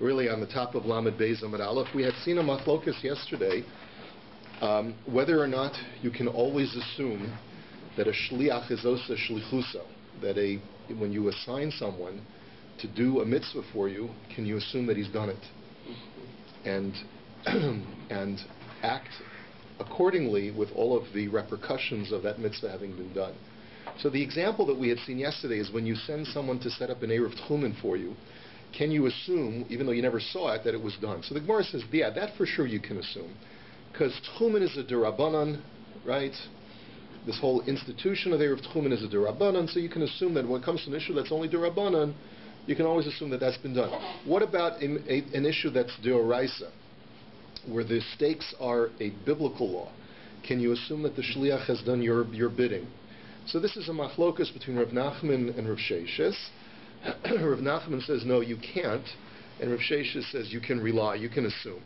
really on the top of Lamed Beis Amud Aleph. We had seen a machlokas yesterday, whether or not you can always assume that a shliach is osa shlichuso, that when you assign someone to do a mitzvah for you, can you assume that he's done it? And act accordingly with all of the repercussions of that mitzvah having been done. So the example that we had seen yesterday is when you send someone to set up an ERU Tchumen for you, can you assume, even though you never saw it, that it was done? So the Gemara says, yeah, that for sure you can assume. Because Tchumen is a derabanan, right? This whole institution of ERU Tchumen is a derabanan, so you can assume that when it comes to an issue that's only derabanan, you can always assume that that's been done. What about an issue that's deoraisa, where the stakes are a biblical law? Can you assume that the shliach has done your bidding? So this is a machlokas between Rav Nachman and Rav Sheshes. Rav Nachman says, no, you can't. And Rav Sheshes says, you can rely, you can assume.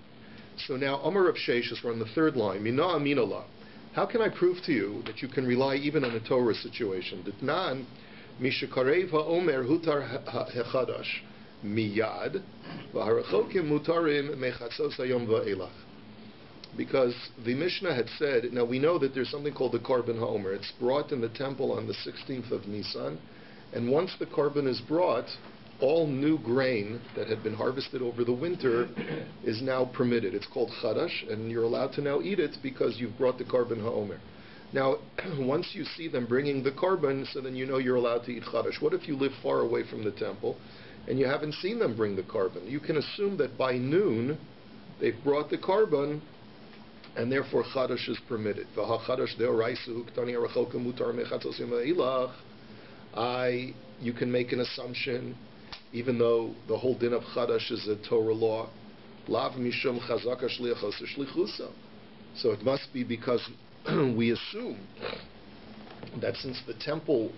So now, Amar Rav Sheshes, we're on the third line. Mina aminala. How can I prove to you that you can rely even on a Torah situation? Ditnan, mishakarev ha'omer hutar hechadash miyad v'harachokim mutarim mechatzos hayom va'elach. Because the Mishnah had said, now we know that there's something called the Korban HaOmer. It's brought in the temple on the 16th of Nisan, and once the Korban is brought, all new grain that had been harvested over the winter is now permitted. It's called Chadash, and you're allowed to now eat it because you've brought the Korban HaOmer. Now, once you see them bringing the Korban, so then you know you're allowed to eat Chadash. What if you live far away from the temple, and you haven't seen them bring the Korban? You can assume that by noon, they've brought the Korban, and therefore Chadash is permitted. You can make an assumption, even though the whole din of Chadash is a Torah law. So it must be because we assume that since the temple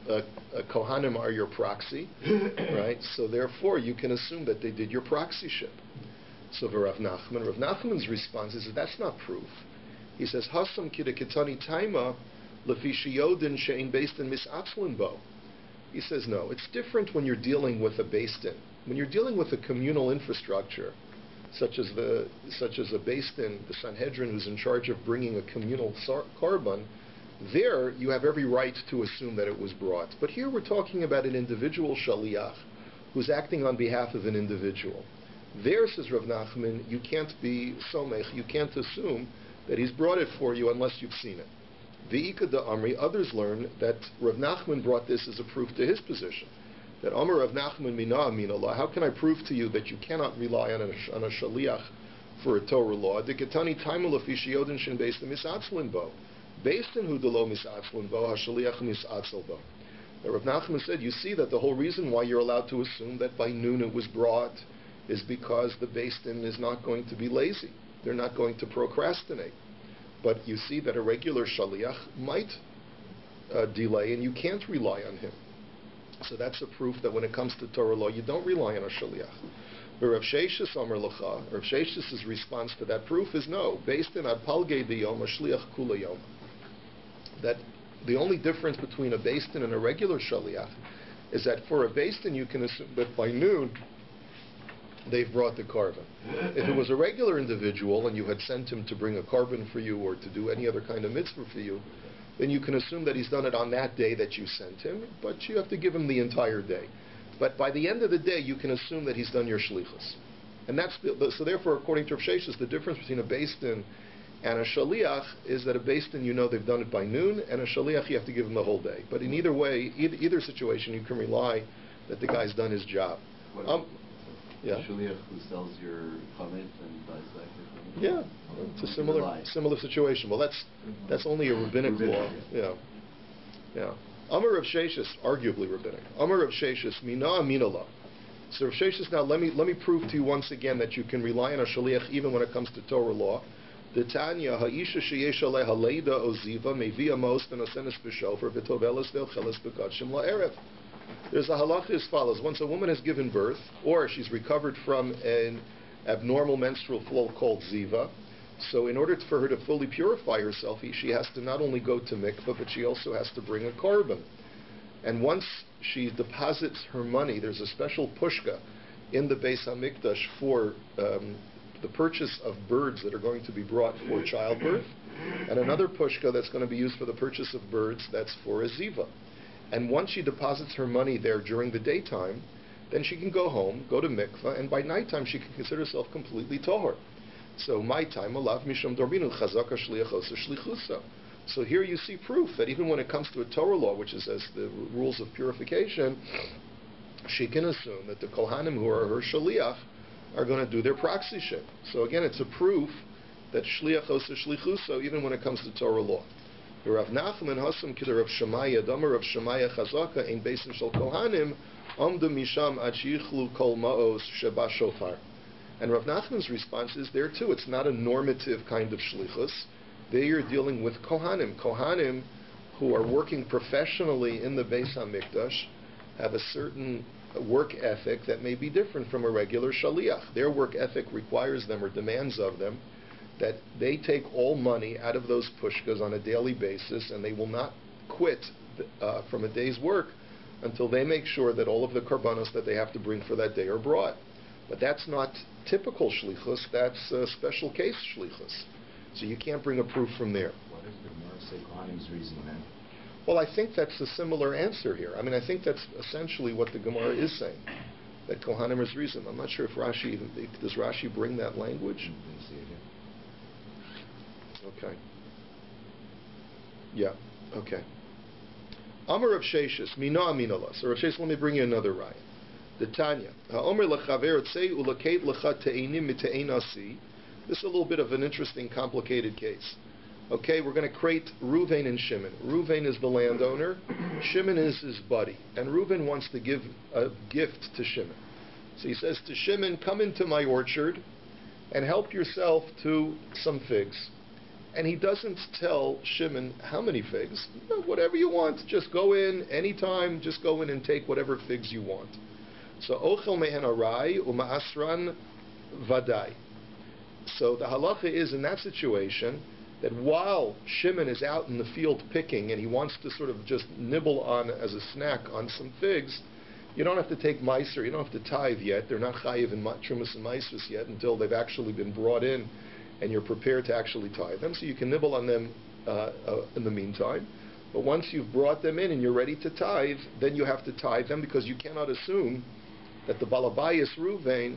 Kohanim are your proxy, right? So therefore you can assume that they did your proxyship. So Rav Nachman's response is that that's not proof. He says, Hasam kidakitani taima lefishiyodin shein based in misatzlin bo. He says, no, it's different when you're dealing with a based in. When you're dealing with a communal infrastructure, such as a based in, the Sanhedrin who's in charge of bringing a communal korban, there you have every right to assume that it was brought. But here we're talking about an individual shaliach who's acting on behalf of an individual. There, says Rav Nachman, you can't be somech, you can't assume that he's brought it for you unless you've seen it. V'ika da Amri, others learn that Rav Nachman brought this as a proof to his position. That Amar Rav Nachman mina aminallah, how can I prove to you that you cannot rely on a shaliach for a Torah law? Dikatani taimul afishiyodin shin based in misatzlin bo. Based in hudalo misatzlin bo, hashaliach misatzel bo. Rav Nachman said, you see that the whole reason why you're allowed to assume that by noon it was brought is because the based-in is not going to be lazy. They're not going to procrastinate. But you see that a regular shaliach might delay, and you can't rely on him. So that's a proof that when it comes to Torah law, you don't rely on a shaliach. But Rav Sheshes Amar Lacha, Rav Sheshes' response to that proof is no. Based-in ad palgei b'yom, a shliach kula yom. That the only difference between a based-in and a regular shaliach is that for a based-in you can assume that by noon they've brought the korban. If it was a regular individual and you had sent him to bring a korban for you or to do any other kind of mitzvah for you, then you can assume that he's done it on that day that you sent him, but you have to give him the entire day. But by the end of the day, you can assume that he's done your shlichus. And that's so therefore, according to Rav Sheshes, the difference between a based-in and a shaliach is that a based-in, you know they've done it by noon, and a shaliach, you have to give him the whole day. But in either way, either situation, you can rely that the guy's done his job. Yeah. The shaliach who sells your chametz and buys back your Yeah, chametz. it's a similar situation. Well, that's only a rabbinic law. Yeah. Amar Rav Sheshes, arguably rabbinic. Amar Rav Sheshes, mina aminallah. So Rav Sheshes, now let me prove to you once again that you can rely on a shaliach even when it comes to Torah law. The Tanya ha'isha sheyesh aleha leida oziva mevia most and osenes b'shofer v'toveles ve'cheles b'kadshim la'erev. There's a halacha as follows. Once a woman has given birth, or she's recovered from an abnormal menstrual flow called ziva, so in order for her to fully purify herself, she has to not only go to mikvah, but she also has to bring a korban. And once she deposits her money, there's a special pushka in the Beis HaMikdash for the purchase of birds that are going to be brought for childbirth, and another pushka that's going to be used for the purchase of birds that's for a ziva. And once she deposits her money there during the daytime, then she can go home, go to mikvah, and by nighttime she can consider herself completely tahor. So my time, alav mishum dorbinu chazaka shliachosa shlichusa. So here you see proof that even when it comes to a Torah law, which is as the rules of purification, she can assume that the kohanim who are her shaliach are going to do their proxy shit. So again, it's a proof that shliachosa shlichusa even when it comes to Torah law. Rav Nachman Hasam Kidder of Shemaya Damer of Shemaya Chazaka in Basin Shel Kohanim Amdu Misham Achichlu Kol Maos Sheba Shofar. And Rav Nachman's response is there too. It's not a normative kind of shlichus. They are dealing with Kohanim. Kohanim who are working professionally in the Beis HaMikdash have a certain work ethic that may be different from a regular shaliach. Their work ethic requires them or demands of them that they take all money out of those pushkas on a daily basis, and they will not quit from a day's work until they make sure that all of the karbanos that they have to bring for that day are brought. But that's not typical shlichus, that's a special case shlichus. So you can't bring a proof from there. What does the Gemara say Kohanim's reason then? Well, I think that's a similar answer here. I mean, I think that's essentially what the Gemara is saying, that Kohanim is reason. I'm not sure if Rashi, does Rashi bring that language? Didn't see it here. Okay. Yeah. Okay. Amar of Sheshis, Mina Aminalas. So Rav Sheshis, let me bring you another raya. The Tanya. Ha'omer lechaver tzei ulakeit lecha te'enim mite'enasi. This is a little bit of an interesting, complicated case. Okay, we're going to create Reuven and Shimon. Reuven is the landowner. Shimon is his buddy. And Reuven wants to give a gift to Shimon. So he says to Shimon, come into my orchard and help yourself to some figs. And he doesn't tell Shimon how many figs. Whatever you want, just go in anytime, just go in and take whatever figs you want. So ochel mehen arai uma'asran vadai. So the halacha is in that situation that while Shimon is out in the field picking and he wants to sort of just nibble on as a snack on some figs, you don't have to take meiser, you don't have to tithe yet. They're not chayiv in trumas and meisers yet until they've actually been brought in and you're prepared to actually tithe them. So you can nibble on them in the meantime. But once you've brought them in and you're ready to tithe, then you have to tithe them because you cannot assume that the balabayas Reuven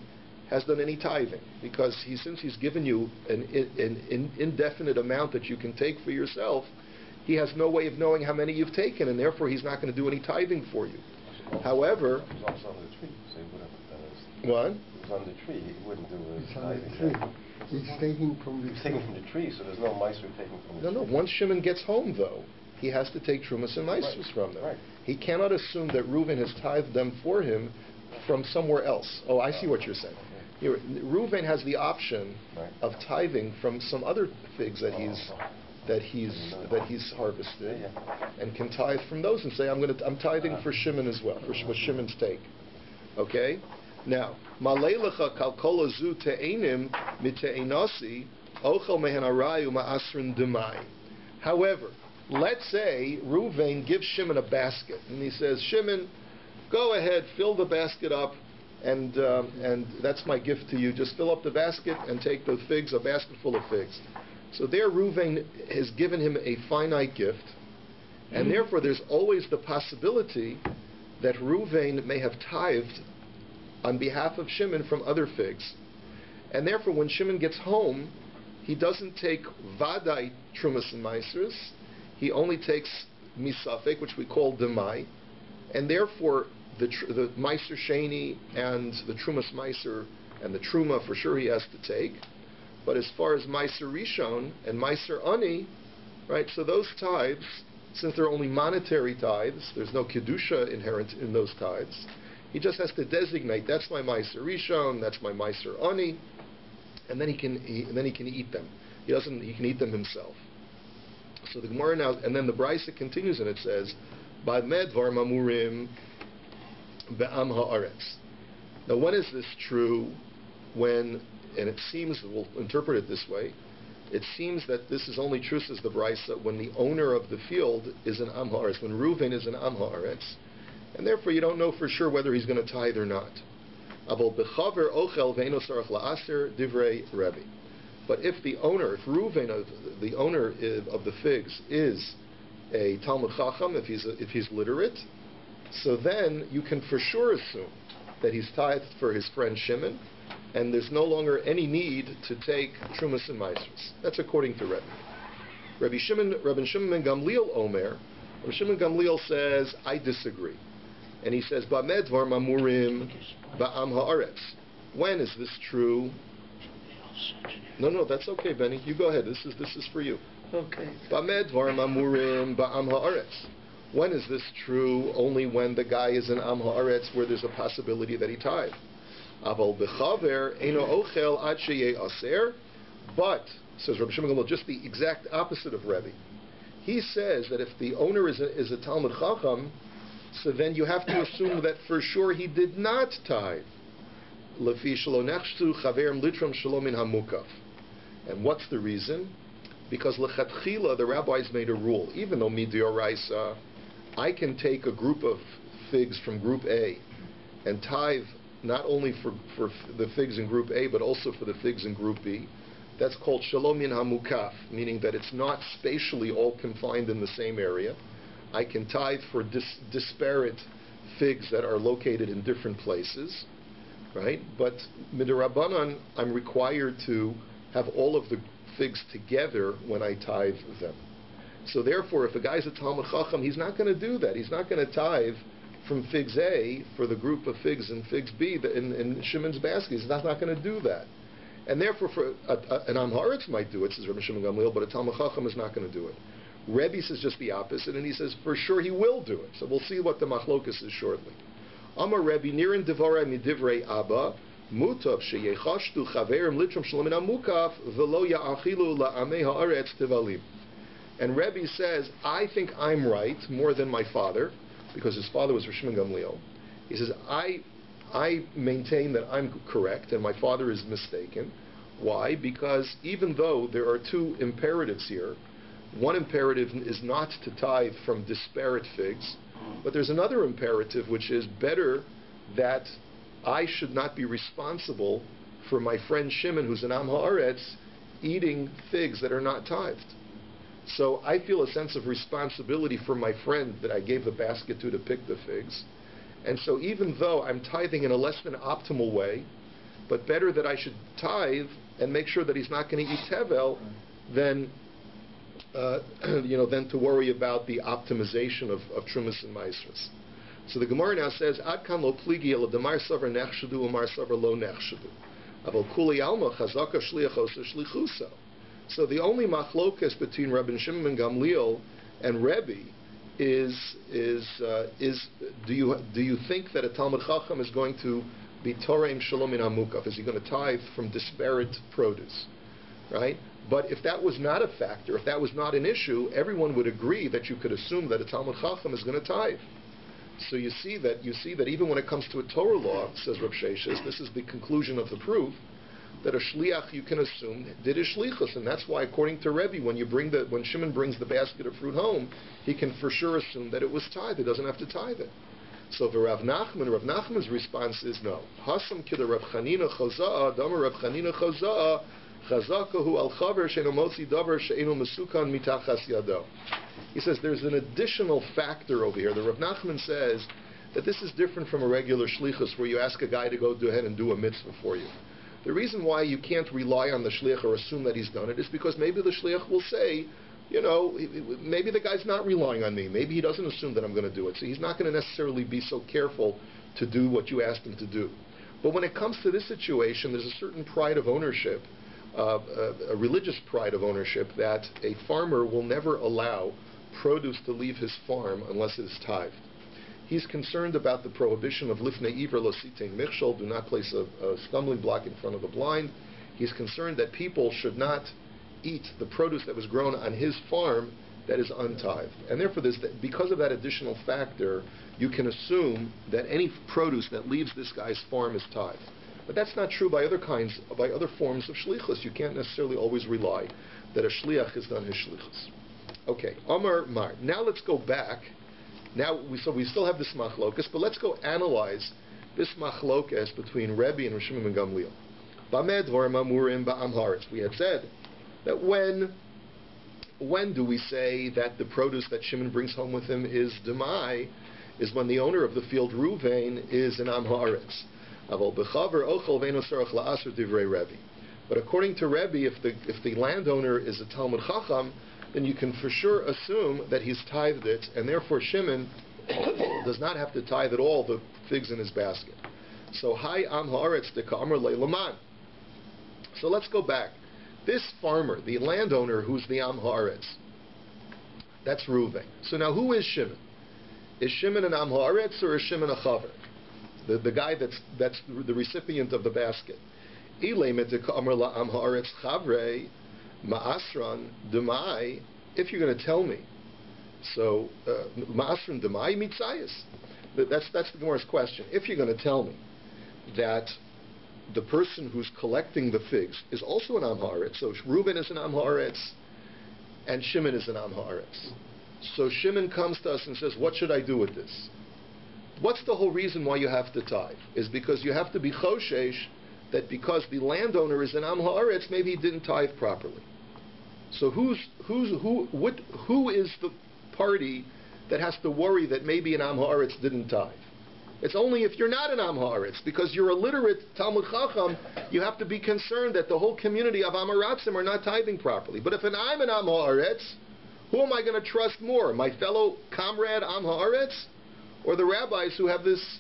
has done any tithing, because since he's given you an indefinite amount that you can take for yourself, he has no way of knowing how many you've taken, and therefore he's not going to do any tithing for you. However, he was also on the tree, so he wouldn't have done what? He was on the tree, he wouldn't do his It's on the tithing. tree. He's taking from the He's taking from the tree, so there's no meiser taking from the No. tree. Once Shimon gets home, though, he has to take trumas and meisers from them. Right. He cannot assume that Reuven has tithed them for him from somewhere else. Oh, I see what you're saying. Here, Reuven has the option Right. of tithing from some other figs that he's harvested, and can tithe from those and say, I'm tithing for Shimon as well, for Shimon's take. Okay? Now, Maleilecha kalkola zu te'enim mite'enasi ochel mehen arayu ma'asrin demai. However, let's say Reuven gives Shimon a basket, and he says, Shimon, go ahead, fill the basket up, and that's my gift to you. Just fill up the basket and take those figs, a basket full of figs. So there Reuven has given him a finite gift, and therefore there's always the possibility that Reuven may have tithed on behalf of Shimon from other figs. And therefore when Shimon gets home, he doesn't take vadai trumas and meisers, he only takes misafek, which we call demai, and therefore the meiser sheni and the trumas meiser and the truma for sure he has to take. But as far as meiser rishon and meiser ani, right, so those tithes, since they're only monetary tithes, there's no kedusha inherent in those tithes, he just has to designate, that's my meiser rishon, that's my meiser ani, and then he can eat them. He can eat them himself. So the Gemara now, and then the Brisa continues and it says, Bad medvar mamurim be'am ha'aretz. Now when is this true? When, and it seems, we'll interpret it this way, it seems that this is only true, says the Brisa, when the owner of the field is an am ha'aretz, when Reuven is an am ha'aretz, and therefore you don't know for sure whether he's going to tithe or not. Aval bechaver ochel ve'eno sarach la'aser divrei Rabbi. But if the owner, if Reuven, the owner of the figs, is a Talmud Chacham, if he's literate, so then you can for sure assume that he's tithed for his friend Shimon, and there's no longer any need to take Trumas and Maasros. That's according to Rabbi. Rabbi Shimon ben Gamliel Omer, Rabbi Shimon Gamliel says, I disagree. And he says, Ba'med var mamurim ba'am ha'aretz. When is this true? No, that's okay, Benny. You go ahead. This is for you. Okay. Ba'med var mamurim ba'am ha'aretz. When is this true? Only when the guy is in Am Haaretz, where there's a possibility that he tithe. Aval bechaver eino ochel ad sheyeh aser. But, says Rabbi Shimon Gamliel, just the exact opposite of Rebbe. He says that if the owner is a Talmud Chacham, so then you have to assume that for sure he did not tithe. Lefi shelo nechshtu chaverim litrom shelo min hamukaf. And what's the reason? Because lechatchila, the rabbis made a rule. Even though midioraisa, I can take a group of figs from Group A and tithe not only for the figs in Group A, but also for the figs in Group B. That's called shalom min hamukaf, meaning that it's not spatially all confined in the same area. I can tithe for disparate figs that are located in different places, right? But midirabanan, I'm required to have all of the figs together when I tithe them. So therefore, if a guy's a Talmud Chacham, he's not going to do that. He's not going to tithe from figs A for the group of figs in figs B in Shimon's basket. He's not going to do that. And therefore, an Am Haaretz might do it, says Rabbi Shimon Gamliel, but a Talmud Chacham is not going to do it. Rebbe says just the opposite, and he says for sure he will do it. So we'll see what the machlokus is shortly. Amar Rebbe, nirin divarei midivrei Abba, mutav sheyechashtu chaverim litrom shlomin amukaf velo ya'achilu la'amei haaretz tivalim. And Rebbe says, I think I'm right more than my father, because his father was Rabbi Shimon Gamliel. He says, I maintain that I'm correct and my father is mistaken. Why? Because even though there are two imperatives here, one imperative is not to tithe from disparate figs, but there's another imperative which is better that I should not be responsible for my friend Shimon, who's an Am Haaretz, eating figs that are not tithed. So I feel a sense of responsibility for my friend that I gave the basket to pick the figs. And so even though I'm tithing in a less than optimal way, but better that I should tithe and make sure that he's not going to eat tevel than than to worry about the optimization of trumas and maasros. So the Gemara now says, Ad kan lo pligi el demar savar nechshadu umar savar lo nechshadu. Aval kuli alma chazaka shliachos shlichusa. So the only machlokas between Rabbi Shimon ben Gamliel and Rebbe is do you think that a Talmud Chacham is going to be toreim shalom min hamukaf? Is he going to tithe from disparate produce, right? But if that was not a factor, if that was not an issue, everyone would agree that you could assume that a Talmud Chacham is going to tithe. So you see that even when it comes to a Torah law, says Rav Sheshes, this is the conclusion of the proof, that a shliach you can assume did his shlichus, and that's why, according to Rebbe, when Shimon brings the basket of fruit home, he can for sure assume that it was tithe. He doesn't have to tithe it. So for Rav Nachman's response is no. Hasam kida Rav Chanina chazaa, damar Rav Chanina chazaa, chazakahu al chaver she'eno motzi davar she'eno mesukan mitachas yado. He says there's an additional factor over here. The Rav Nachman says that this is different from a regular shlichus where you ask a guy to go ahead and do a mitzvah for you. The reason why you can't rely on the shliach or assume that he's done it is because maybe the shliach will say, maybe the guy's not relying on me. Maybe he doesn't assume that I'm going to do it. So he's not going to necessarily be so careful to do what you asked him to do. But when it comes to this situation, there's a certain pride of ownership, a religious pride of ownership, that a farmer will never allow produce to leave his farm unless it is tithed. He's concerned about the prohibition of lifnei iver lo sitein michshol, do not place a stumbling block in front of the blind. He's concerned that people should not eat the produce that was grown on his farm that is untithed. And therefore, because of that additional factor, you can assume that any produce that leaves this guy's farm is tithed. But that's not true by other forms of shlichus. You can't necessarily always rely that a shliach has done his shlichus. Okay, Amar Mar. Now let's go back. Now we still have this machlokas, but let's go analyze this machlokes between Rabbi and Rishon ben Gamliel. Bamed dvarim amurim ba'am haaretz. We had said that when do we say that the produce that Shimon brings home with him is demai, is when the owner of the field, Ruvain, is an am haaretz. Aval bechaver ochel ve'eno sarach la'aser divrei Rabbi. But according to Rabbi, if the landowner is a Talmud Chacham, then you can for sure assume that he's tithed it, and therefore Shimon does not have to tithe at all the figs in his basket. So, Hai Am Haaretz de Ka'amar Leilaman. So let's go back. This farmer, the landowner who's the Am Haaretz, that's Reuven. So now who is Shimon? Is Shimon an Am Haaretz or is Shimon a Chaver? The guy that's the recipient of the basket. If you're going to tell me, so Ma'asran Demai Mitzayas. That's the Gemara's question. If you're going to tell me that the person who's collecting the figs is also an Am Haaretz, so Reuben is an Am Haaretz and Shimon is an Am Haaretz. So Shimon comes to us and says, what should I do with this? What's the whole reason why you have to tithe? Is because you have to be choshesh that because the landowner is an Am Haaretz, maybe he didn't tithe properly. So who is the party that has to worry that maybe an Am Haaretz didn't tithe? It's only if you're not an Am Haaretz, because you're a literate Talmud Chacham, you have to be concerned that the whole community of Amoratzim are not tithing properly. But if I'm an Am Haaretz, who am I going to trust more? My fellow comrade Am Haaretz, or the rabbis who have this,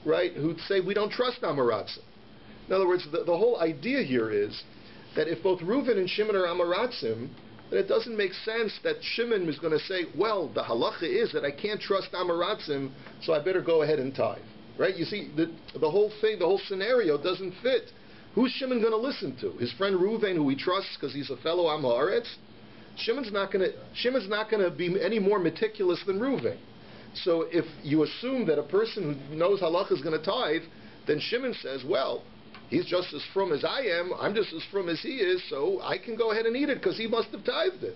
right, who say we don't trust Amoratzim? In other words, the whole idea here is that if both Reuven and Shimon are Amoratzim, then it doesn't make sense that Shimon is going to say, well, the halacha is that I can't trust Amoratzim, so I better go ahead and tithe. Right? You see, the whole thing, the whole scenario doesn't fit. Who's Shimon going to listen to? His friend Reuven, who he trusts because he's a fellow Am Haaretz? Shimon's not going to be any more meticulous than Reuven. So if you assume that a person who knows halacha is going to tithe, then Shimon says, well, he's just as frum as I am, I'm just as frum as he is, so I can go ahead and eat it because he must have tithed it.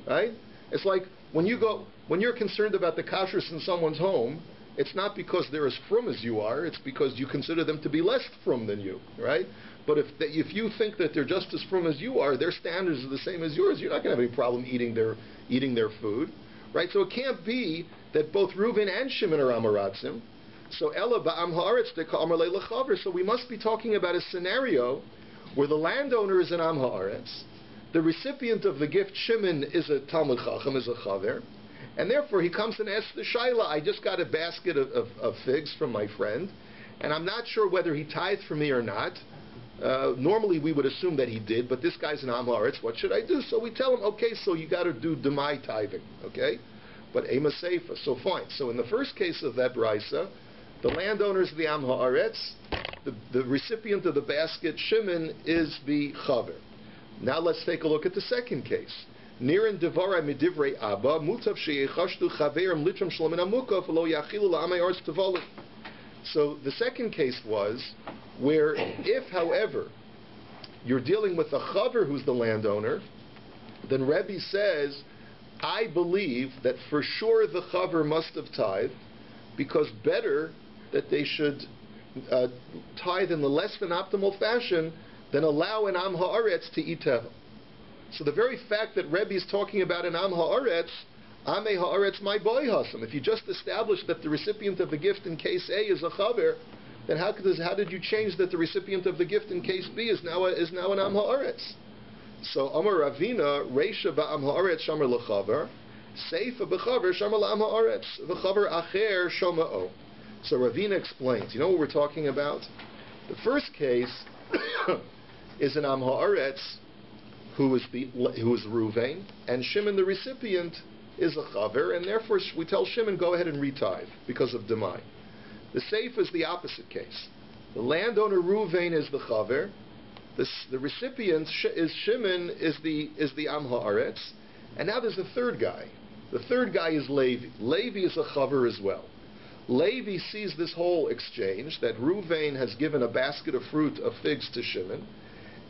Right? It's like when you're concerned about the kashrus in someone's home, it's not because they're as frum as you are, it's because you consider them to be less frum than you. Right? But if you think that they're just as frum as you are, their standards are the same as yours, you're not going to have any problem eating their food. Right? So it can't be that both Reuven and Shimon are Amoratzim. So Ella ba'am haaretz de ka'amar le'lechaver. So we must be talking about a scenario where the landowner is an am haaretz, the recipient of the gift Shimon is a Talmud Chacham, is a chaver, and therefore he comes and asks the shaila. I just got a basket of figs from my friend, and I'm not sure whether he tithed for me or not. Normally we would assume that he did, but this guy's an am haaretz. What should I do? So we tell him, okay, so you got to do demai tithing, okay? But ema seifa. So fine. So in the first case of that brisa, the landowner is the Am Haaretz, the recipient of the basket, Shimon, is the Chaver. Now let's take a look at the second case. Nirin devara midivrei Abba, mutav sheyechashtu chaverim litram shlomin amukov lo yachilu la'amei ors tavalu. So the second case was where if, however, you're dealing with a Chaver who's the landowner, then Rebbe says, I believe that for sure the Chaver must have tithed, because better that they should tithe in the less than optimal fashion than allow an Am Haaretz to eat tevel. So the very fact that Rebbe is talking about an Am Haaretz, Amei Haaretz my boy hasam. If you just established that the recipient of the gift in case A is a Chaver, then how did you change that the recipient of the gift in case B is now an Am Haaretz? So Amar Ravina Reisha ba'Am Haaretz Shamar leChaver, Seifa b'Chaver Shamar la'Am Haaretz v'Chaver Acher Shoma'o. So Ravina explains. You know what we're talking about? The first case is an Am Haaretz who is Reuven, and Shimon, the recipient, is a Chaver, and therefore we tell Shimon, go ahead and retithe because of Demai. The Seif is the opposite case. The landowner Reuven is the Chaver, the recipient is Shimon, is the Am Haaretz, and now there's a third guy. The third guy is Levi. Levi is a Chaver as well. Levi sees this whole exchange, that Reuven has given a basket of fruit of figs to Shimon,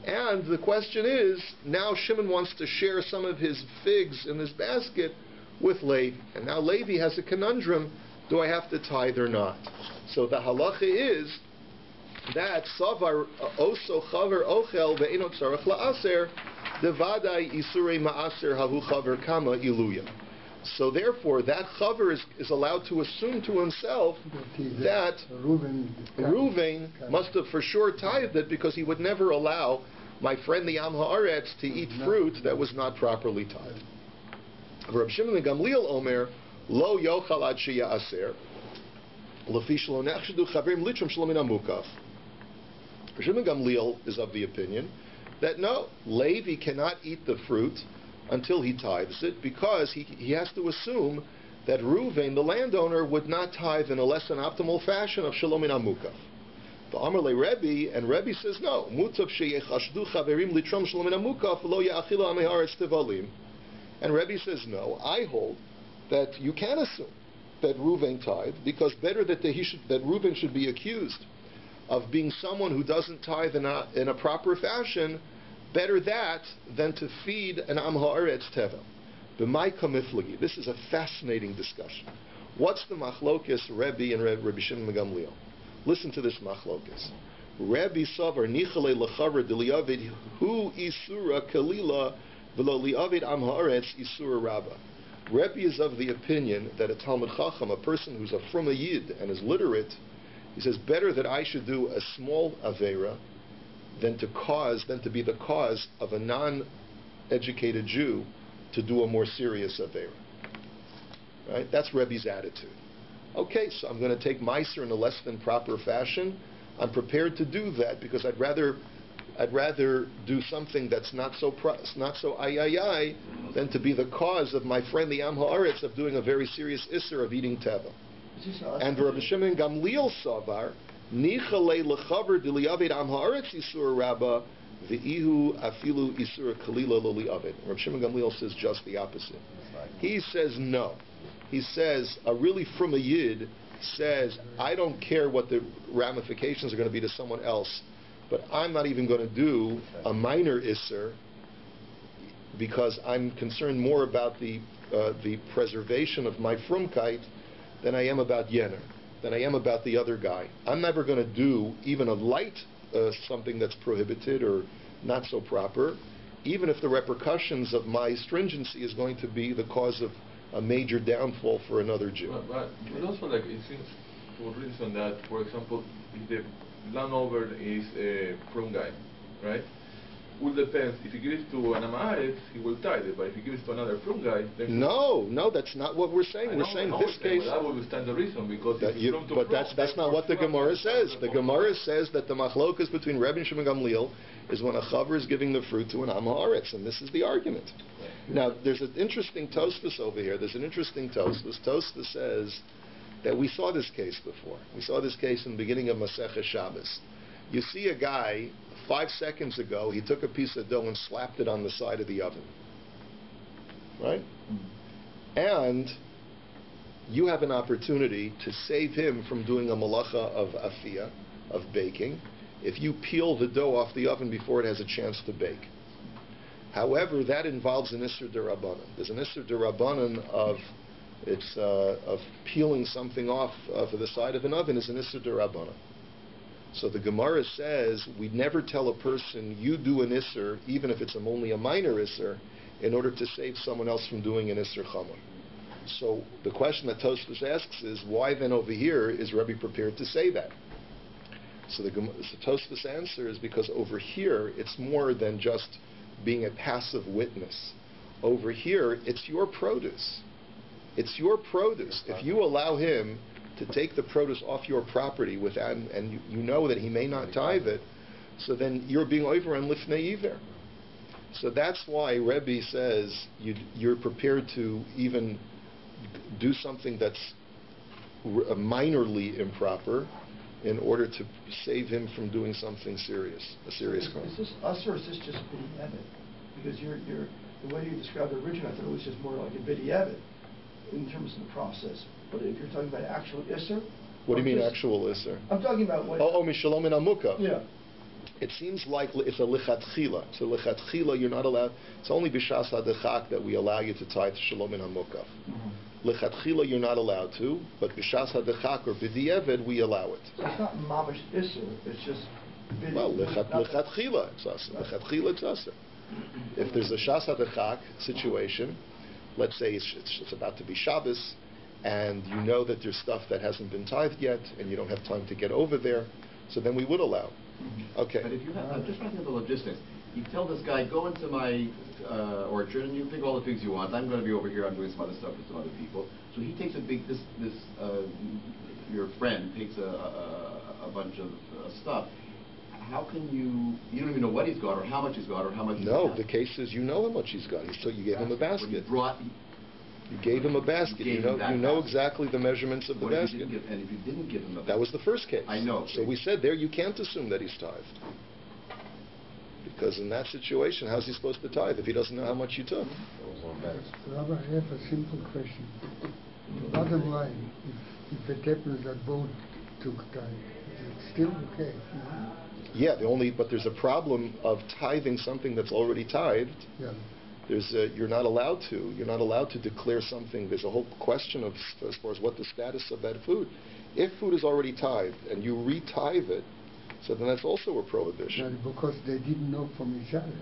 and the question is, now Shimon wants to share some of his figs in this basket with Levi. And now Levi has a conundrum. do I have to tithe or not? So the halacha is that savar oso chaver ochel ve'eno tzarech la'aser devadai isurei ma'aser hahu chaver kama iluya. So therefore, that chaver is allowed to assume to himself that Reuven must have for sure tithed it, because he would never allow my friend the Am Haaretz to eat fruit that was not properly tithed. Rabbi Shimon ben Gamliel Omer lo yochal ad sheya'aser lefi shelo nechshadu chavrim litrum shelo min hamukaf. Rabbi Shimon ben Gamliel is of the opinion that no, Levi cannot eat the fruit until he tithes it, because he has to assume that Reuven, the landowner, would not tithe in a less than optimal fashion of shelo min hamukaf. The Amar le Rabbi, and Rabbi says no. Mutav sheyechashdu chaverim litrum shelo min hamukaf lo ya'achilu am haaretz tevalim. And Rabbi says no. I hold that you can assume that Reuven tithed, because better that Reuven should be accused of being someone who doesn't tithe in a proper fashion. Better that than to feed an Am Haaretz Tevel. B'mai kamiflagi. This is a fascinating discussion. What's the machlokes Rabbi and Rabbi Shimon ben Gamliel? Listen to this machlokes. Rabbi savar nichale lechaver deliavid hu isura kalila v'lo liavid Am Haaretz isura rabba. Rabbi is of the opinion that a Talmud Chacham, a person who's a from a Yid and is literate, he says better that I should do a small avera than to be the cause of a non-educated Jew to do a more serious avera. Right? That's Rebbe's attitude. Okay, so I'm going to take Meiser in a less than proper fashion. I'm prepared to do that, because I'd rather do something that's not so ay than to be the cause of my friend the Am Haaretz of doing a very serious isser of eating teva. And Rabbi Shimon Gamliel Savar Nichale lechaver diliavid Am Haaretz isur rabba v'ihu afilu isur kalila lo liavid. Rabbi Shimon Gamliel says just the opposite. He says no. He says a really from a Yid says, I don't care what the ramifications are going to be to someone else, but I'm not even going to do a minor isser, because I'm concerned more about the preservation of my frumkeit than I am about Yener, than I am about the other guy. I'm never going to do even a light something that's prohibited or not so proper, even if the repercussions of my stringency is going to be the cause of a major downfall for another Jew. But also, like, it seems to reason that, for example, if the landowner is a from guy, right? Will depends. If he gives to an Amaretz, he will tithe it. But if he gives to another from guy, then no, that's not what we're saying. We're saying this case. That would stand the reason, because but that's not what the Gemara says. The Gemara says that the machlokas between Rabbi and Shimon Gamliel is when a chaver is giving the fruit to an Am Haaretz, and this is the argument. Now, there's an interesting Tosfos over here. There's an interesting Tosfos. Tosfos says that we saw this case before. We saw this case in the beginning of Masechah Shabbos. You see a guy, 5 seconds ago, he took a piece of dough and slapped it on the side of the oven. Right? And you have an opportunity to save him from doing a malacha of afiyah, of baking, if you peel the dough off the oven before it has a chance to bake. However, that involves an Isser D'Rabbanan. There's an Isser D'Rabbanan of peeling something off of the side of an oven is an Isser D'Rabbanan. So the Gemara says we never tell a person, you do an Isser, even if it's only a minor Isser, in order to save someone else from doing an Isser Chamor. So the question that Tosfos asks is, why then over here is Rabbi prepared to say that? So Tosfos' answer is because over here it's more than just being a passive witness. Over here, it's your produce. It's your produce. If you allow him to take the produce off your property and you know that he may not tithe it, so then you're being over on lifnei iver. So that's why Rebbe says you're prepared to even do something that's minorly improper in order to save him from doing something serious, a serious crime. Is this us, or is this just b'di'evet? Because the way you described it originally, I thought it was just more like a b'di'evet in terms of the process. But if you're talking about actual isser, what do you mean actual isser? I'm talking about what. Mishalom and Amukah. Yeah. It seems like it's a lichatchila. So lichatchila, you're not allowed. It's only b'shas hadechak that we allow you to tithe shalom and hamukaf. Lechatchila you're not allowed to, but b'shas hadechak or b'di'eved we allow it. So it's not mamash isser, it's just... Well, lechatchila it's asur. Lechatchila it's asur. If there's a shas hadechak situation, let's say it's about to be Shabbos, and you know that there's stuff that hasn't been tithed yet, and you don't have time to get over there, so then we would allow. Okay. But if you have, I'm just trying to think of the logistics. You tell this guy, go into my orchard and you pick all the figs you want. I'm going to be over here. I'm doing some other stuff with some other people. So he takes your friend takes a bunch of stuff. How can you don't even know what he's got or how much he's got or how much he's got. No, the case is you know how much he's got. So you gave him a basket. You gave him a basket. You know exactly the measurements of the basket. And if you didn't give him a basket? That was the first case. I know. So we said there you can't assume that he's tithed. Because in that situation, how's he supposed to tithe if he doesn't know how much you took? Rabbi, I have a simple question. Bottom line, if it happens that both took tithe, it's still okay, no? Yeah, but there's a problem of tithing something that's already tithed. Yeah. You're not allowed to declare something. There's a whole question of as far as what the status of that food. If food is already tithed and you re-tithe it, so then that's also a prohibition. Because they didn't know from each other.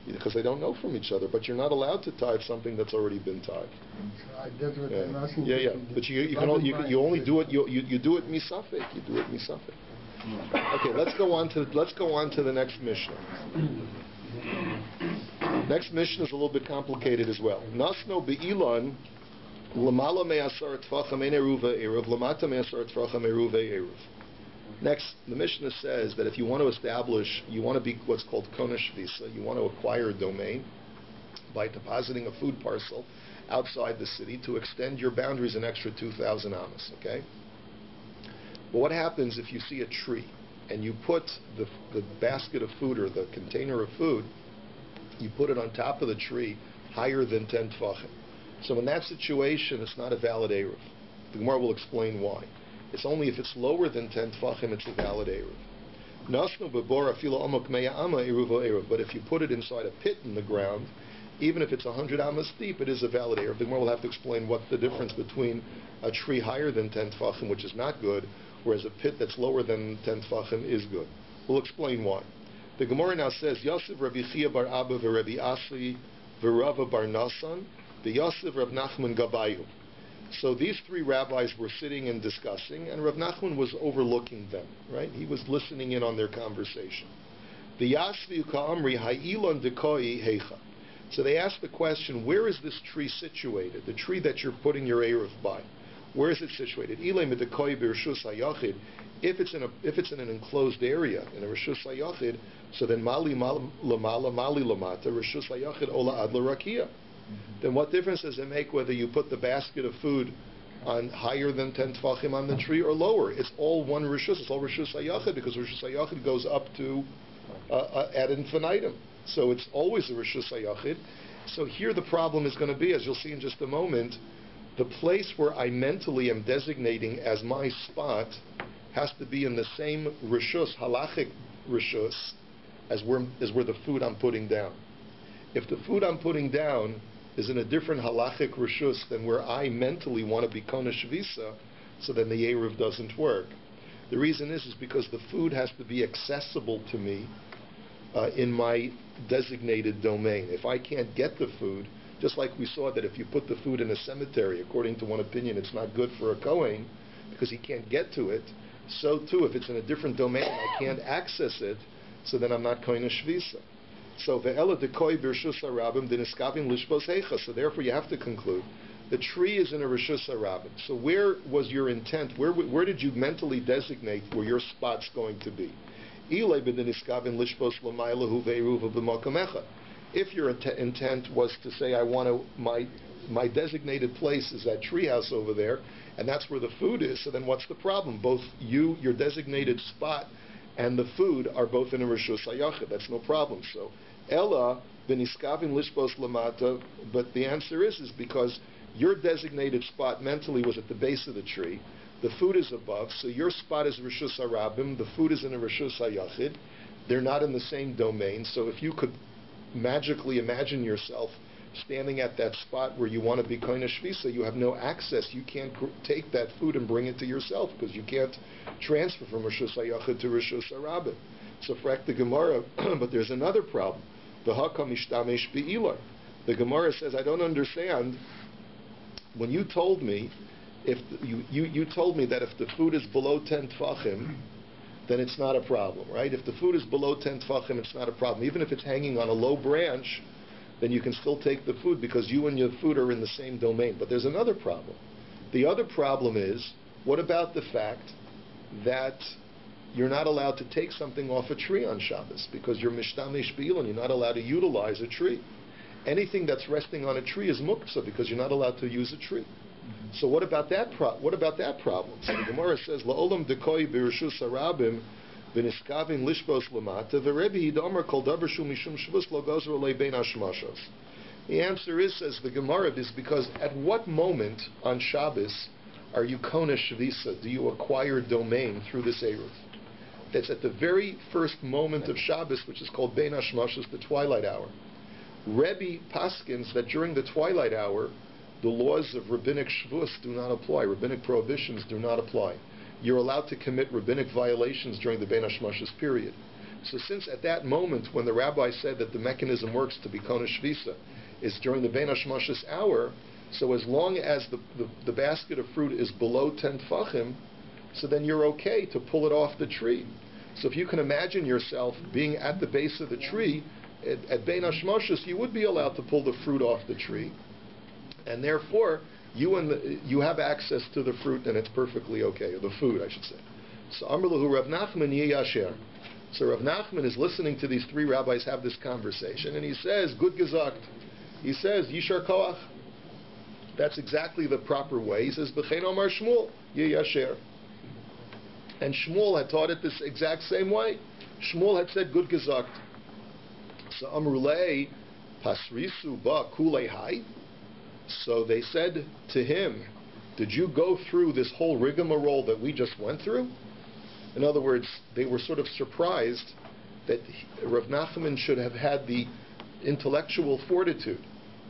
Because they don't know from each other, but you're not allowed to tithe something that's already been tithed. So that's what I'm asking. Yeah. But you only do it. You do it misafek. You do it misafek. Okay, let's go on to the next Mishnah. Next Mishnah is a little bit complicated as well. Nasno be'ilan lamala me'asar tfacham ein eruva eruv lamata me'asar tfacham eruva eruv. Next, the Mishnah says that if you want to establish, you want to be what's called konesh visa, you want to acquire a domain by depositing a food parcel outside the city to extend your boundaries an extra 2,000 amas, okay? But what happens if you see a tree and you put the basket of food or the container of food, you put it on top of the tree higher than 10 tfachim? So in that situation, it's not a valid eruv. The Gemara will explain why. It's only if it's lower than 10 tfachim, it's a valid eruv. Nasnu bebora filo amok meya ama eruvo eruv. But if you put it inside a pit in the ground, even if it's 100 amas deep, it is a valid eruv. The Gemara will have to explain what the difference between a tree higher than 10 tfachim, which is not good, whereas a pit that's lower than 10 tfachim is good. We'll explain why. The Gemara now says, Yoseph Rabbi Chia bar Abba v'Rabbi Asi v'Rava bar Nasan v'Yosef Rav Nachman Gabayu. So these three rabbis were sitting and discussing, and Rav Nachman was overlooking them, right? He was listening in on their conversation. So they asked the question, where is this tree situated? The tree that you're putting your eruv by. Where is it situated? If it's in an enclosed area, in a reshus hayachid, so then mali lamala, mali lamata, reshus hayachid ola ad l'rakia. Then what difference does it make whether you put the basket of food on higher than 10 tfachim on the tree or lower? It's all one reshus. It's all reshus hayachid because reshus hayachid goes up to ad infinitum. So it's always a reshus hayachid. So here the problem is going to be, as you'll see in just a moment, the place where I mentally am designating as my spot has to be in the same reshus, halachic reshus, as where the food I'm putting down. If the food I'm putting down is in a different halachic reshus than where I mentally want to be konesh visa, so then the eruv doesn't work. The reason is because the food has to be accessible to me in my designated domain. If I can't get the food, just like we saw that if you put the food in a cemetery, according to one opinion, it's not good for a Hacohen because he can't get to it. So too, if it's in a different domain, I can't access it, so then I'm not konesh visa. So ve'ela dekoi b'reshus harabim deniskavim lishbos heicha. So therefore, you have to conclude the tree is in a reshus harabim. So where was your intent? Where did you mentally designate where your spot's going to be? Ilay b'deniskavim lishbos l'maylahu ve'eruva b'makom. If your intent was to say, I want to, my designated place is that treehouse over there, and that's where the food is, so then what's the problem? Both your designated spot, and the food are both in a reshus hayachid. That's no problem. So, Ella v'niskavim lishbos lamata, but the answer is because your designated spot mentally was at the base of the tree, the food is above, so your spot is reshus harabim, the food is in a reshus hayachid, they're not in the same domain, so if you could magically imagine yourself standing at that spot where you want to be koine shvisa, you have no access. You can't take that food and bring it to yourself because you can't transfer from Rishus HaYachid to Rishus HaRabim. So frak the Gemara, but there's another problem. The Hakam Ishtamesh Be'ilar. The Gemara says, I don't understand. When you told me, you told me that if the food is below 10 tfachim, then it's not a problem, right? If the food is below 10 tfachim, it's not a problem. Even if it's hanging on a low branch, then you can still take the food because you and your food are in the same domain. But there's another problem. The other problem is, what about the fact that you're not allowed to take something off a tree on Shabbos because you're mishtamesh be'il and you're not allowed to utilize a tree. Anything that's resting on a tree is muktzah because you're not allowed to use a tree. So what about that problem? So the Gemara says, La'olam dekoi b'rishus harabim v'niskavin lishbos lamata v'rebi hidamar kol davar shu mishum shvus lo gozer olei bein hashmashos. The answer is, says the Gemara, is because at what moment on Shabbos are you kona shvisa? Do you acquire domain through this eruv? That's at the very first moment of Shabbos, which is called bein hashmashos, the twilight hour. Rebbe paskins that during the twilight hour, the laws of rabbinic shvus do not apply. Rabbinic prohibitions do not apply. You're allowed to commit rabbinic violations during the bein hashmashos period. So since at that moment when the rabbi said that the mechanism works to be kona shvisa is during the bein hashmashos hour, so as long as the basket of fruit is below 10 tfachim, so then you're okay to pull it off the tree. So if you can imagine yourself being at the base of the tree, at bein hashmashos, you would be allowed to pull the fruit off the tree, and therefore you have access to the fruit, and it's perfectly okay, or the food, I should say. So Amar Lahu Rav Nachman Yasher. So Rav Nachman is listening to these three rabbis have this conversation, and he says, "Good gesagt." He says, "Yishar koach." That's exactly the proper way. He says, "B'chein Omar Shmuel Yasher." And Shmuel had taught it this exact same way. Shmuel had said, "Good gesagt." So Amrulei Pasrisu Ba Kulei Hai. So they said to him, "Did you go through this whole rigmarole that we just went through?" In other words, they were sort of surprised that Rav Nachman should have had the intellectual fortitude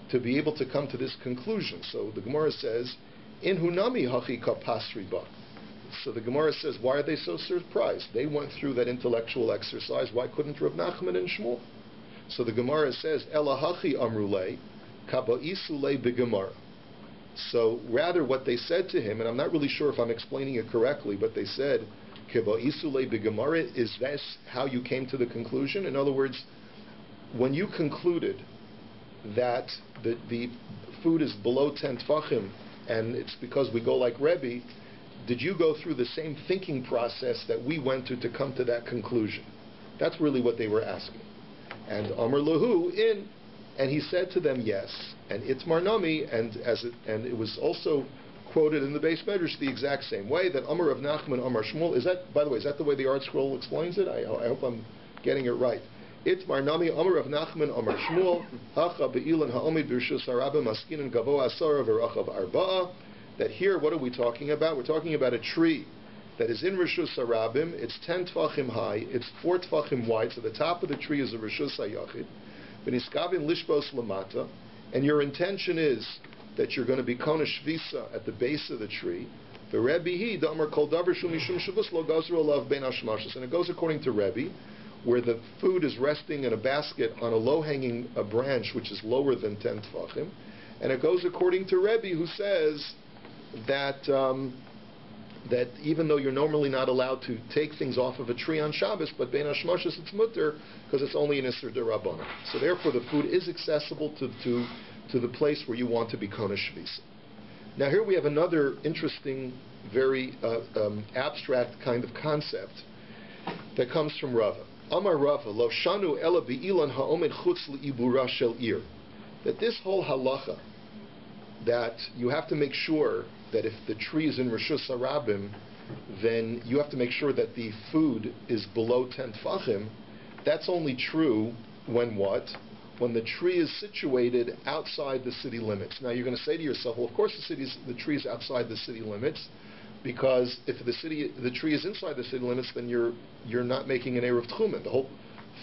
to be able to come to this conclusion. So the Gemara says, "In hunami hachika pasri ba." So the Gemara says, why are they so surprised? They went through that intellectual exercise. Why couldn't Rav Nachman and Shmuel? So the Gemara says, "Elahachi amrulei kaba'isule begemara." So rather, what they said to him, and I'm not really sure if I'm explaining it correctly, but they said, "Kaba'isule begemara," is this how you came to the conclusion? In other words, when you concluded that the food is below 10 tfachim, and it's because we go like Rebbe, did you go through the same thinking process that we went to come to that conclusion? That's really what they were asking. And Amar Lahu in, and he said to them, yes. And Itmar Nami, and it was also quoted in the base medrash the exact same way that Amar Rav Nachman, Amar Shmuel. Is that, by the way, is that the way the Art Scroll explains it? I hope I'm getting it right. Itmar Nami, Amar Rav Nachman, Amar Shmuel, Hacha be'ilan ha'omid b'rishus harabim askinan gavo asara v'rachav arba'a. That here, what are we talking about? We're talking about a tree that is in Rishus Harabim. It's 10 tfachim high. It's 4 tfachim wide. So the top of the tree is a Rishus HaYachid. V'niskavin lishbos lamata. And your intention is that you're going to be kona shvisa at the base of the tree. The Rebbe damar kol davar shu mishum shavus lo gazer olav bein hashmashos. And it goes according to Rebbe, where the food is resting in a basket on a low-hanging branch, which is lower than 10 tfachim. And it goes according to Rebbe, who says that that even though you're normally not allowed to take things off of a tree on Shabbos, but bein hashmashos it's mutter because it's only an Isser D'Rabbanan. So therefore the food is accessible to the place where you want to be kona shvisa. Now here we have another interesting, very abstract kind of concept that comes from Rava. Amar Rava, lo shanu ela bi'ilan ha'omed chutz li'ibura shel ir. That this whole halacha, that you have to make sure that if the tree is in Rishus Harabim, then you have to make sure that the food is below 10 tfachim. That's only true when what? When the tree is situated outside the city limits. Now you're going to say to yourself, well, of course the tree is outside the city limits, because if the tree is inside the city limits, then you're not making an eruv tchumen. The whole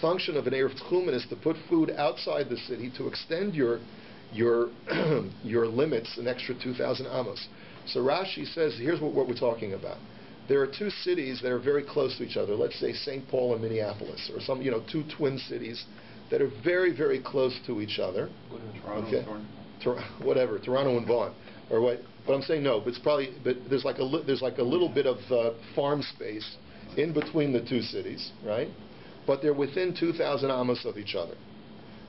function of an eruv tchumen is to put food outside the city to extend your your your limits an extra 2,000 amos. So Rashi says, here's what we're talking about. There are two cities that are very close to each other. Let's say St. Paul and Minneapolis, or some, two twin cities that are very, very close to each other. Whatever, Toronto and Vaughan, or what? But I'm saying no. But it's probably. But there's like a little bit of farm space in between the two cities, right? But they're within 2,000 amos of each other.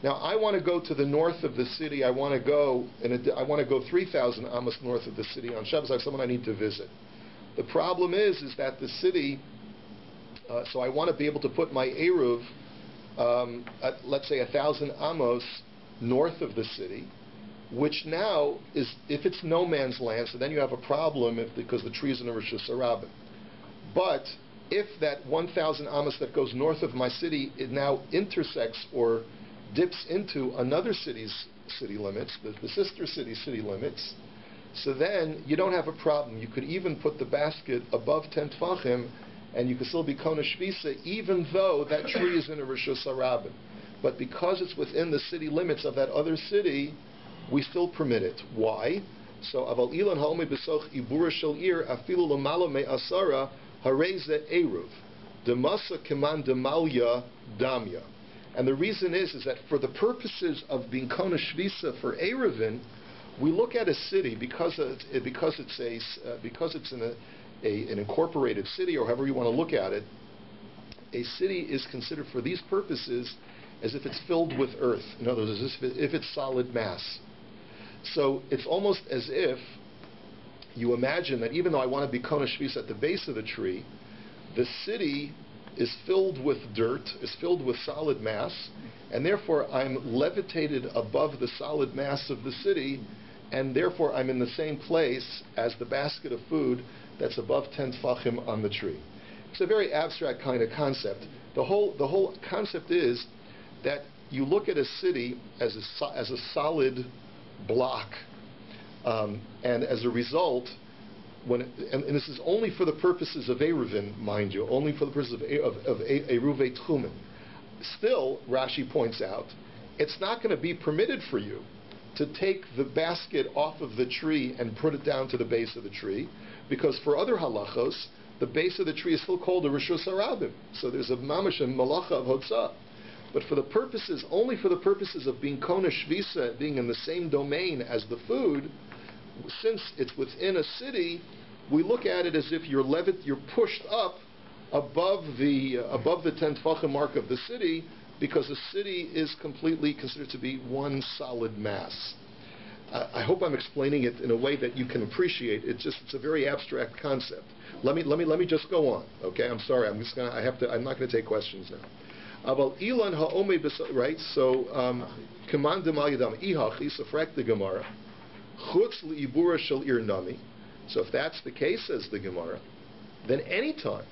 Now I want to go to the north of the city. I want to go 3,000 amos north of the city on Shabbos. I have someone I need to visit. The problem is that the city. So I want to be able to put my eruv, at, let's say 1,000 amos north of the city, which now is, if it's no man's land, so then you have a problem because the tree is in a Rosh Hashanah. But if that 1,000 amos that goes north of my city, it now intersects or dips into another city's city limits, the sister city's city limits, so then you don't have a problem. You could even put the basket above 10 tfachim, and you could still be kona shvisa, even though that tree is in a Rosh Hashanah. But because it's within the city limits of that other city, we still permit it. Why? So, aval ilan ha'omei b'soch ibura shel ir afilu l'mala me'asara hareze eruv demasa keman demalya damya. And the reason is that for the purposes of being kona shvisa for eruvin, we look at a city because it's in an incorporated city, or however you want to look at it. A city is considered for these purposes as if it's filled with earth. In other words, as if it's solid mass. So it's almost as if you imagine that even though I want to be kona shvis at the base of the tree, the city is filled with dirt, is filled with solid mass, and therefore I'm levitated above the solid mass of the city, and therefore I'm in the same place as the basket of food that's above 10 tfachim on the tree. It's a very abstract kind of concept. The whole concept is that you look at a city as a solid block, and as a result, and this is only for the purposes of Eruvin, mind you, only for the purposes of Eruvei Tchumen. Still, Rashi points out, it's not going to be permitted for you to take the basket off of the tree and put it down to the base of the tree, because for other halachos, the base of the tree is still called a Rishus Harabim. So there's a mamash and malacha of hotzah. But for the purposes, only for the purposes of being kona shvisa, being in the same domain as the food, since it's within a city, we look at it as if you're pushed up above the 10 tfachim mark of the city, because the city is completely considered to be one solid mass. I hope I'm explaining it in a way that you can appreciate. It's a very abstract concept. Let me just go on. Okay, I'm sorry. I'm not going to take questions now. About Ilan ha'omei right? So command demal ihachi. So frak the Gemara. Chutz liibura shel ir nami. So if that's the case, says the Gemara, then anytime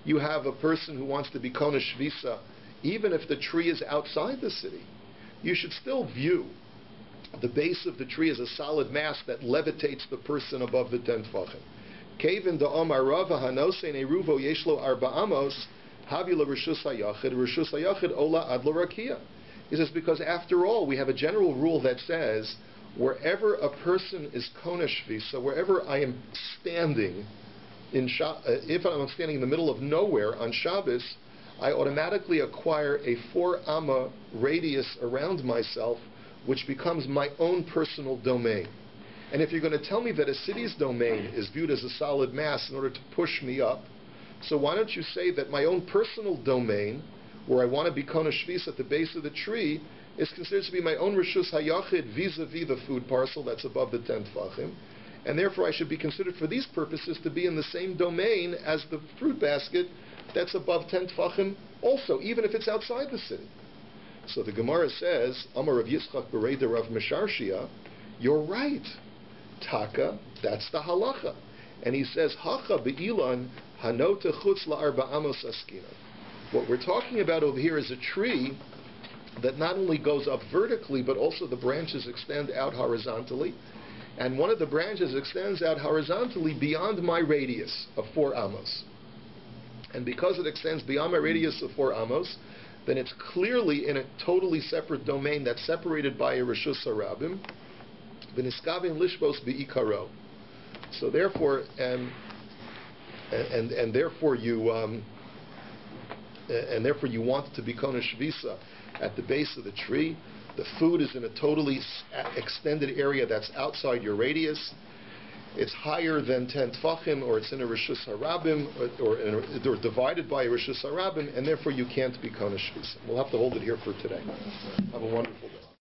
you have a person who wants to be kona shvisa, even if the tree is outside the city, you should still view the base of the tree as a solid mass that levitates the person above the 10 tfachim. Kevin da Omar Rava hanosein eruvo yeshlo arba amos havila rishus hayachid ola ad l'rakia. He says, because after all, we have a general rule that says wherever a person is kona shvisa, wherever I am standing if I'm standing in the middle of nowhere on Shabbos, I automatically acquire a 4 amma radius around myself, which becomes my own personal domain. And if you're going to tell me that a city's domain is viewed as a solid mass in order to push me up, so why don't you say that my own personal domain, where I want to be kona shvis at the base of the tree, is considered to be my own rishus hayachid vis-a-vis the food parcel that's above the 10 tfachim, and therefore I should be considered for these purposes to be in the same domain as the fruit basket that's above 10 tfachim also, even if it's outside the city. So the Gemara says, Amar Rav Yitzchak Bereda Rav Mesharshia, you're right. Taka, that's the halacha. And he says, Hacha be'ilan hanota chutz la'arba amos askina. What we're talking about over here is a tree that not only goes up vertically, but also the branches extend out horizontally. And one of the branches extends out horizontally beyond my radius of 4 amos. And because it extends beyond my radius of 4 amos, then it's clearly in a totally separate domain that's separated by a Rishus Harabim. V'niskavim lishbos be'ikaro. So therefore, and therefore you want to be kona shvisa at the base of the tree. The food is in a totally extended area that's outside your radius. It's higher than 10 tfachim, or it's in a rishus harabim, or divided by a rishus harabim, and therefore you can't be kona shvisa. We'll have to hold it here for today. Have a wonderful day.